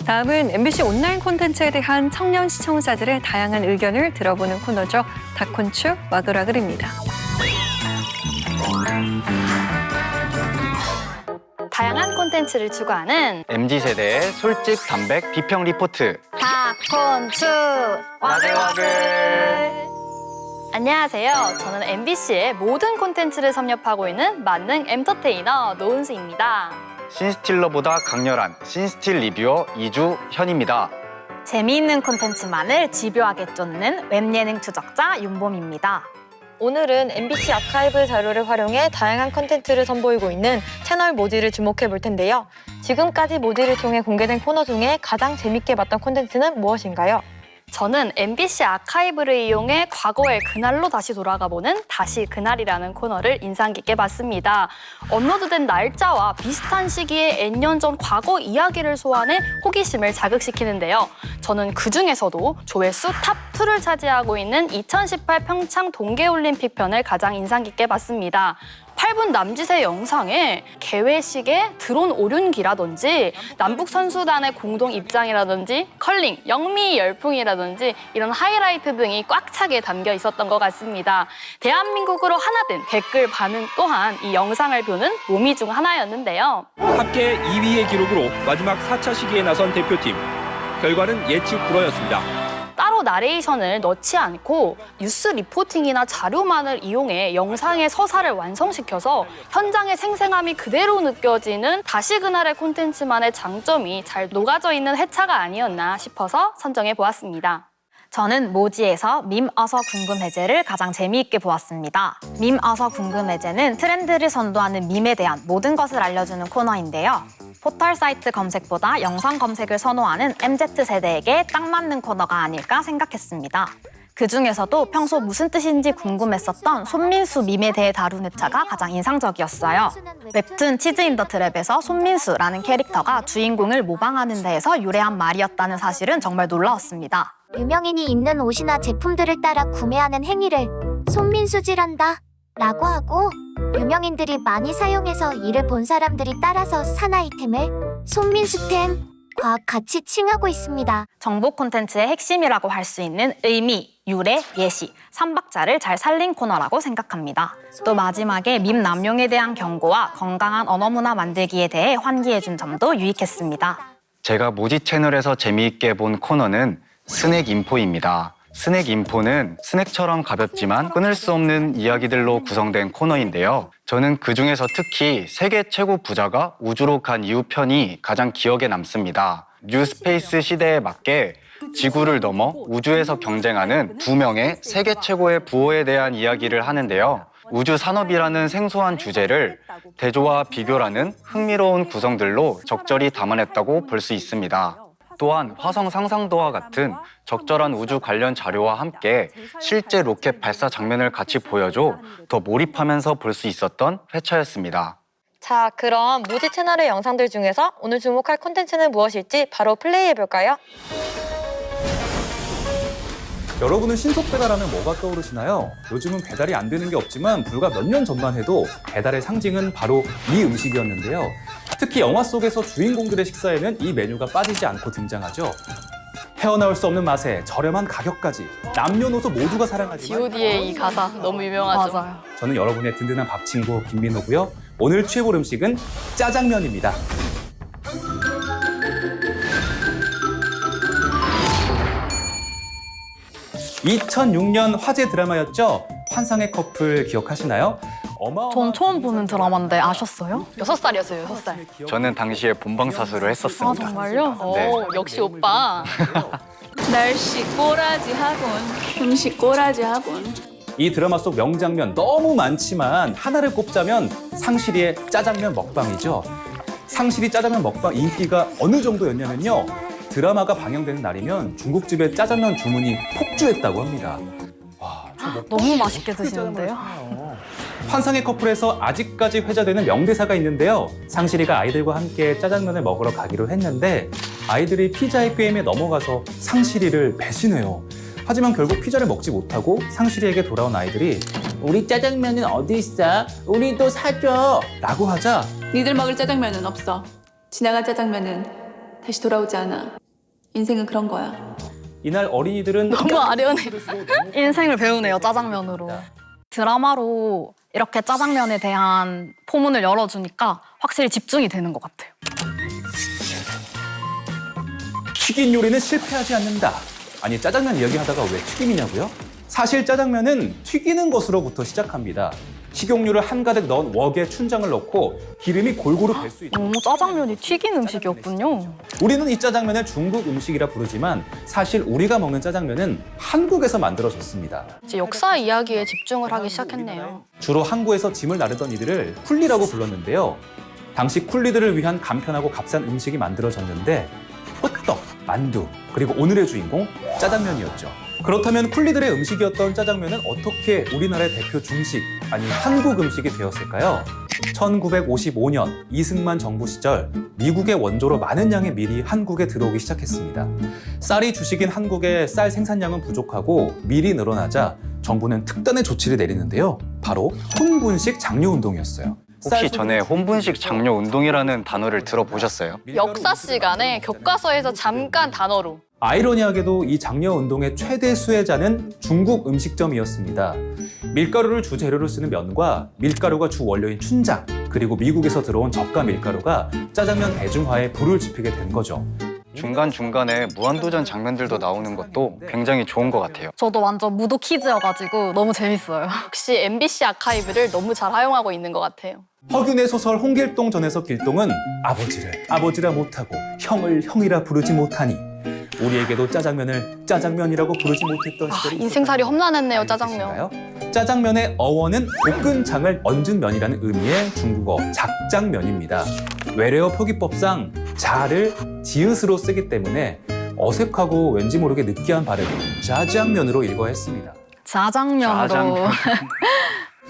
다음은 MBC 온라인 콘텐츠에 대한 청년 시청자들의 다양한 의견을 들어보는 코너죠. 닭콘축 와글와글입니다. 다양한 콘텐츠를 추구하는 MZ세대의 솔직 담백 비평 리포트 닭콘축 와글와글. 안녕하세요. 저는 MBC의 모든 콘텐츠를 섭렵하고 있는 만능 엔터테이너 노은수입니다. 신스틸러보다 강렬한 신스틸 리뷰어 이주현입니다. 재미있는 콘텐츠만을 집요하게 쫓는 웹예능 추적자 윤봄입니다. 오늘은 MBC 아카이브 자료를 활용해 다양한 콘텐츠를 선보이고 있는 채널 모지를 주목해 볼 텐데요. 지금까지 모지를 통해 공개된 코너 중에 가장 재밌게 봤던 콘텐츠는 무엇인가요? 저는 MBC 아카이브를 이용해 과거의 그날로 다시 돌아가보는 다시 그날이라는 코너를 인상 깊게 봤습니다. 업로드된 날짜와 비슷한 시기에 N년 전 과거 이야기를 소환해 호기심을 자극시키는데요. 저는 그중에서도 조회수 탑2를 차지하고 있는 2018 평창 동계올림픽 편을 가장 인상 깊게 봤습니다. 8분 남짓의 영상에 개회식의 드론 오륜기라든지 남북 선수단의 공동 입장이라든지 컬링, 영미 열풍이라든지 이런 하이라이트 등이 꽉 차게 담겨 있었던 것 같습니다. 대한민국으로 하나 된 댓글 반응 또한 이 영상을 보는 묘미 중 하나였는데요. 합계 2위의 기록으로 마지막 4차 시기에 나선 대표팀. 결과는 예측 불허였습니다. 따로 나레이션을 넣지 않고 뉴스 리포팅이나 자료만을 이용해 영상의 서사를 완성시켜서 현장의 생생함이 그대로 느껴지는 다시 그날의 콘텐츠만의 장점이 잘 녹아져 있는 회차가 아니었나 싶어서 선정해 보았습니다. 저는 모지에서 밈 어서 궁금해제를 가장 재미있게 보았습니다. 밈 어서 궁금해제는 트렌드를 선도하는 밈에 대한 모든 것을 알려주는 코너인데요. 포털 사이트 검색보다 영상 검색을 선호하는 MZ세대에게 딱 맞는 코너가 아닐까 생각했습니다. 그중에서도 평소 무슨 뜻인지 궁금했었던 손민수 밈에 대해 다룬 회차가 가장 인상적이었어요. 웹툰 치즈 인 더 트랩에서 손민수라는 캐릭터가 주인공을 모방하는 데에서 유래한 말이었다는 사실은 정말 놀라웠습니다. 유명인이 입는 옷이나 제품들을 따라 구매하는 행위를 손민수질한다 라고 하고, 유명인들이 많이 사용해서 이를 본 사람들이 따라서 산 아이템을 손민수템과 같이 칭하고 있습니다. 정보 콘텐츠의 핵심이라고 할 수 있는 의미, 유래, 예시, 3박자를 잘 살린 코너라고 생각합니다. 또 마지막에 밈 남용에 대한 경고와 건강한 언어 문화 만들기에 대해 환기해준 점도 유익했습니다. 제가 모지 채널에서 재미있게 본 코너는 스낵 인포입니다. 스낵 인포는 스낵처럼 가볍지만 끊을 수 없는 이야기들로 구성된 코너인데요. 저는 그중에서 특히 세계 최고 부자가 우주로 간 이후 편이 가장 기억에 남습니다. 뉴스페이스 시대에 맞게 지구를 넘어 우주에서 경쟁하는 두 명의 세계 최고의 부호에 대한 이야기를 하는데요. 우주 산업이라는 생소한 주제를 대조와 비교라는 흥미로운 구성들로 적절히 담아냈다고 볼 수 있습니다. 또한 화성 상상도와 같은 적절한 우주 관련 자료와 함께 실제 로켓 발사 장면을 같이 보여줘 더 몰입하면서 볼 수 있었던 회차였습니다. 자, 그럼 모지 채널의 영상들 중에서 오늘 주목할 콘텐츠는 무엇일지 바로 플레이해볼까요? 여러분은 신속 배달하면 뭐가 떠오르시나요? 요즘은 배달이 안 되는 게 없지만 불과 몇 년 전만 해도 배달의 상징은 바로 이 음식이었는데요. 특히 영화 속에서 주인공들의 식사에는 이 메뉴가 빠지지 않고 등장하죠. 헤어나올 수 없는 맛에 저렴한 가격까지 남녀노소 모두가 사랑하지만 G.O.D의 이 가사 너무 유명하죠. 맞아요. 저는 여러분의 든든한 밥 친구 김민호고요. 오늘 취해볼 음식은 짜장면입니다. (2006년) 화제 드라마였죠. 환상의 커플 기억하시나요? 전 처음 보는 드라마인데 아셨어요? 6살이었어요, 6살. 저는 당시에 본방사수를 했었습니다. 정말요? 네. 역시 오빠. 날씨 꼬라지 하군, 음식 꼬라지 하군. 이 드라마 속 명장면 너무 많지만 하나를 꼽자면 상실이의 짜장면 먹방이죠. 상실이 짜장면 먹방 인기가 어느 정도였냐면요. 드라마가 방영되는 날이면 중국집의 짜장면 주문이 폭주했다고 합니다. 와, 너무 맛있게 드시는데요? 환상의 커플에서 아직까지 회자되는 명대사가 있는데요. 상실이가 아이들과 함께 짜장면을 먹으러 가기로 했는데 아이들이 피자의 게임에 넘어가서 상실이를 배신해요. 하지만 결국 피자를 먹지 못하고 상실이에게 돌아온 아이들이 우리 짜장면은 어디 있어? 우리도 사줘! 라고 하자 니들 먹을 짜장면은 없어. 지나간 짜장면은 다시 돌아오지 않아. 인생은 그런 거야. 이날 어린이들은 너무 아련해. 인생을 배우네요, 짜장면으로. 드라마로 이렇게 짜장면에 대한 포문을 열어주니까 확실히 집중이 되는 것 같아요. 튀긴 요리는 실패하지 않는다. 아니, 짜장면 이야기하다가 왜 튀김이냐고요? 사실 짜장면은 튀기는 것으로부터 시작합니다. 식용유를 한가득 넣은 웍에 춘장을 넣고 기름이 골고루 될 수 있도록. 짜장면이 튀긴 음식이었군요. 우리는 이 짜장면을 중국 음식이라 부르지만 사실 우리가 먹는 짜장면은 한국에서 만들어졌습니다. 이제 역사 이야기에 집중을 하기 시작했네요. 주로 항구에서 짐을 나르던 이들을 쿨리라고 불렀는데요. 당시 쿨리들을 위한 간편하고 값싼 음식이 만들어졌는데 호떡, 만두, 그리고 오늘의 주인공 짜장면이었죠. 그렇다면 쿨리들의 음식이었던 짜장면은 어떻게 우리나라의 대표 중식, 아니 한국 음식이 되었을까요? 1955년 이승만 정부 시절 미국의 원조로 많은 양의 밀이 한국에 들어오기 시작했습니다. 쌀이 주식인 한국의 쌀 생산량은 부족하고 밀이 늘어나자 정부는 특단의 조치를 내리는데요. 바로 혼분식 장려운동이었어요. 혹시 전에 혼분식 장려 운동이라는 단어를 들어보셨어요? 역사 시간에 교과서에서 잠깐 단어로. 아이러니하게도 이 장려운동의 최대 수혜자는 중국 음식점이었습니다. 밀가루를 주 재료로 쓰는 면과 밀가루가 주 원료인 춘장, 그리고 미국에서 들어온 저가 밀가루가 짜장면 대중화에 불을 지피게 된 거죠. 중간중간에 무한도전 장면들도 나오는 것도 굉장히 좋은 것 같아요. 저도 완전 무도 키즈여가지고 너무 재밌어요. 역시 MBC 아카이브를 너무 잘 활용하고 있는 것 같아요. 허균의 소설 홍길동 전에서 길동은 아버지를 아버지라 못하고 형을 형이라 부르지 못하니 우리에게도 짜장면을 짜장면이라고 부르지 못했던 시절이 인생살이 험난했네요, 짜장면. 짜장면의 어원은 볶은 장을 얹은 면이라는 의미의 중국어 작장면입니다. 외래어 표기법상 자를 지읒으로 쓰기 때문에 어색하고 왠지 모르게 느끼한 발음이 짜장면으로 읽어야 했습니다. 짜장면으로. 짜장면.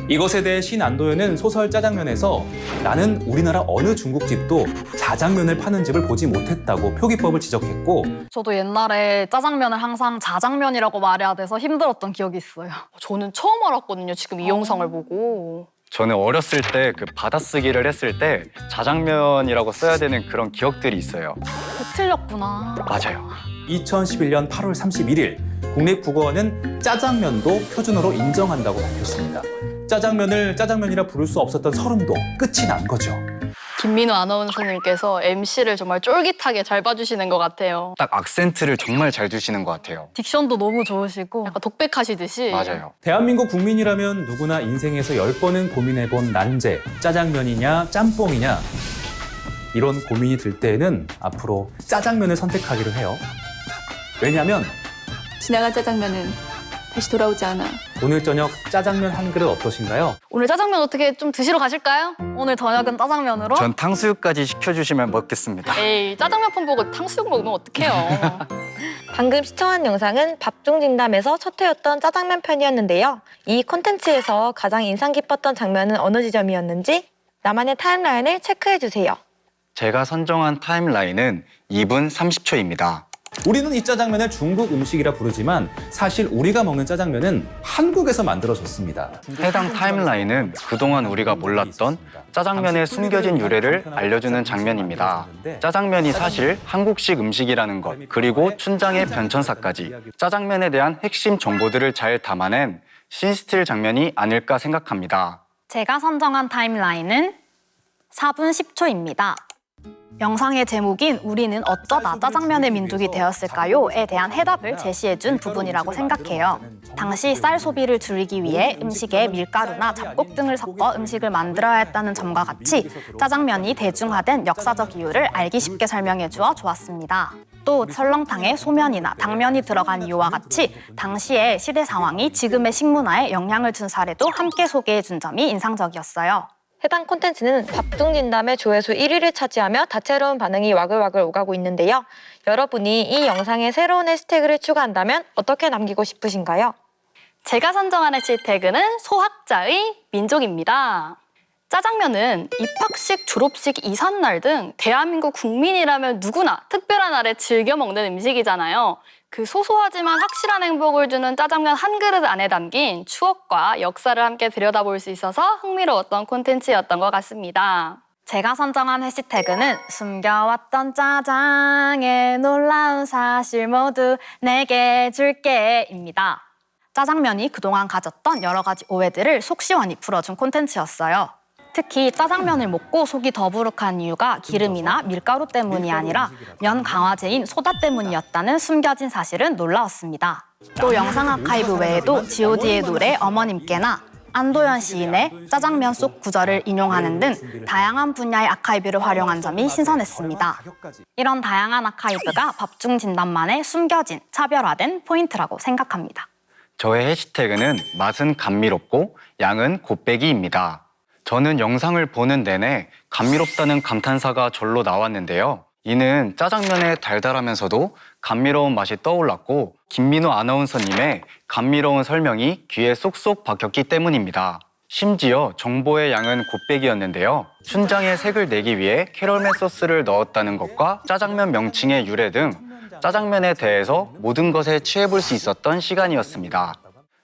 이것에 대해 신안도현은 소설 짜장면에서 나는 우리나라 어느 중국집도 자장면을 파는 집을 보지 못했다고 표기법을 지적했고, 저도 옛날에 짜장면을 항상 자장면이라고 말해야 돼서 힘들었던 기억이 있어요. 저는 처음 알았거든요, 지금 이 영상을 보고. 저는 어렸을 때 그 받아쓰기를 했을 때 자장면이라고 써야 되는 그런 기억들이 있어요. 틀렸구나. 맞아요. 2011년 8월 31일 국립국어원은 짜장면도 표준어로 인정한다고 밝혔습니다. 짜장면을 짜장면이라 부를 수 없었던 서름도 끝이 난 거죠. 김민우 아나운서님께서 MC를 정말 쫄깃하게 잘 봐주시는 것 같아요. 딱 악센트를 정말 잘 두시는 것 같아요. 딕션도 너무 좋으시고. 약간 독백하시듯이. 맞아요. 대한민국 국민이라면 누구나 인생에서 10번은 고민해본 난제, 짜장면이냐 짬뽕이냐, 이런 고민이 들 때에는 앞으로 짜장면을 선택하기로 해요. 왜냐하면 지나간 짜장면은 다시 돌아오지 않아. 오늘 저녁 짜장면 한 그릇 어떠신가요? 오늘 짜장면 어떻게 좀 드시러 가실까요? 오늘 저녁은 짜장면으로? 전 탕수육까지 시켜주시면 먹겠습니다. 에이, 짜장면 편 보고 탕수육 먹으면 어떡해요. 방금 시청한 영상은 밥중진담에서 첫 회였던 짜장면 편이었는데요. 이 콘텐츠에서 가장 인상 깊었던 장면은 어느 지점이었는지 나만의 타임라인을 체크해주세요. 제가 선정한 타임라인은 2분 30초입니다. 우리는 이 짜장면을 중국 음식이라 부르지만 사실 우리가 먹는 짜장면은 한국에서 만들어졌습니다. 해당 타임라인은 그동안 우리가 몰랐던 짜장면의 숨겨진 유래를 알려주는 장면입니다. 짜장면이 사실 한국식 음식이라는 것, 그리고 춘장의 변천사까지 짜장면에 대한 핵심 정보들을 잘 담아낸 신스틸 장면이 아닐까 생각합니다. 제가 선정한 타임라인은 4분 10초입니다. 영상의 제목인 우리는 어쩌다 짜장면의 민족이 되었을까요?에 대한 해답을 제시해준 부분이라고 생각해요. 당시 쌀 소비를 줄이기 위해 음식에 밀가루나 잡곡 등을 섞어 음식을 만들어야 했다는 점과 같이 짜장면이 대중화된 역사적 이유를 알기 쉽게 설명해주어 좋았습니다. 또 설렁탕에 소면이나 당면이 들어간 이유와 같이 당시의 시대 상황이 지금의 식문화에 영향을 준 사례도 함께 소개해준 점이 인상적이었어요. 해당 콘텐츠는 밥중진담의 조회수 1위를 차지하며 다채로운 반응이 와글와글 오가고 있는데요. 여러분이 이 영상에 새로운 해시태그를 추가한다면 어떻게 남기고 싶으신가요? 제가 선정한 해시태그는 소학자의 민족입니다. 짜장면은 입학식, 졸업식, 이삿날 등 대한민국 국민이라면 누구나 특별한 날에 즐겨 먹는 음식이잖아요. 그 소소하지만 확실한 행복을 주는 짜장면 한 그릇 안에 담긴 추억과 역사를 함께 들여다볼 수 있어서 흥미로웠던 콘텐츠였던 것 같습니다. 제가 선정한 해시태그는 숨겨왔던 짜장의 놀라운 사실 모두 내게 줄게입니다. 짜장면이 그동안 가졌던 여러 가지 오해들을 속 시원히 풀어준 콘텐츠였어요. 특히 짜장면을 먹고 속이 더부룩한 이유가 기름이나 밀가루 때문이 아니라 면 강화제인 소다 때문이었다는 숨겨진 사실은 놀라웠습니다. 또 영상 아카이브 외에도 god의 노래 어머님께나 안도현 시인의 짜장면 속 구절을 인용하는 등 다양한 분야의 아카이브를 활용한 점이 신선했습니다. 이런 다양한 아카이브가 밥중 진단만의 숨겨진 차별화된 포인트라고 생각합니다. 저의 해시태그는 맛은 감미롭고 양은 곱빼기입니다. 저는 영상을 보는 내내 감미롭다는 감탄사가 절로 나왔는데요. 이는 짜장면의 달달하면서도 감미로운 맛이 떠올랐고 김민우 아나운서님의 감미로운 설명이 귀에 쏙쏙 박혔기 때문입니다. 심지어 정보의 양은 곱빼기였는데요. 춘장에 색을 내기 위해 캐러멜 소스를 넣었다는 것과 짜장면 명칭의 유래 등 짜장면에 대해서 모든 것에 취해볼 수 있었던 시간이었습니다.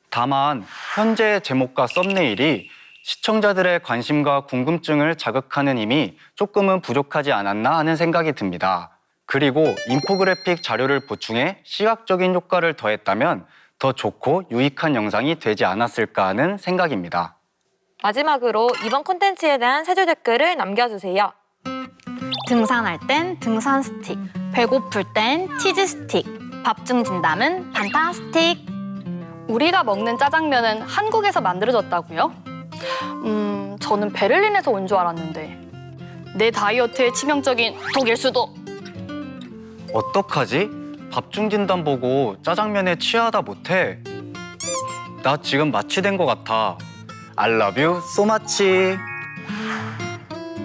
다만 현재의 제목과 썸네일이 시청자들의 관심과 궁금증을 자극하는 힘이 조금은 부족하지 않았나 하는 생각이 듭니다. 그리고 인포그래픽 자료를 보충해 시각적인 효과를 더했다면 더 좋고 유익한 영상이 되지 않았을까 하는 생각입니다. 마지막으로 이번 콘텐츠에 대한 3줄 댓글을 남겨주세요. 등산할 땐 등산 스틱, 배고플 땐 치즈 스틱, 밥중 진담은 판타스틱. 우리가 먹는 짜장면은 한국에서 만들어졌다고요? 저는 베를린에서 온 줄 알았는데 내 다이어트에 치명적인 독일 수도. 어떡하지? 밥중 진단 보고 짜장면에 취하다 못해. 나 지금 마취된 것 같아. I love you so much.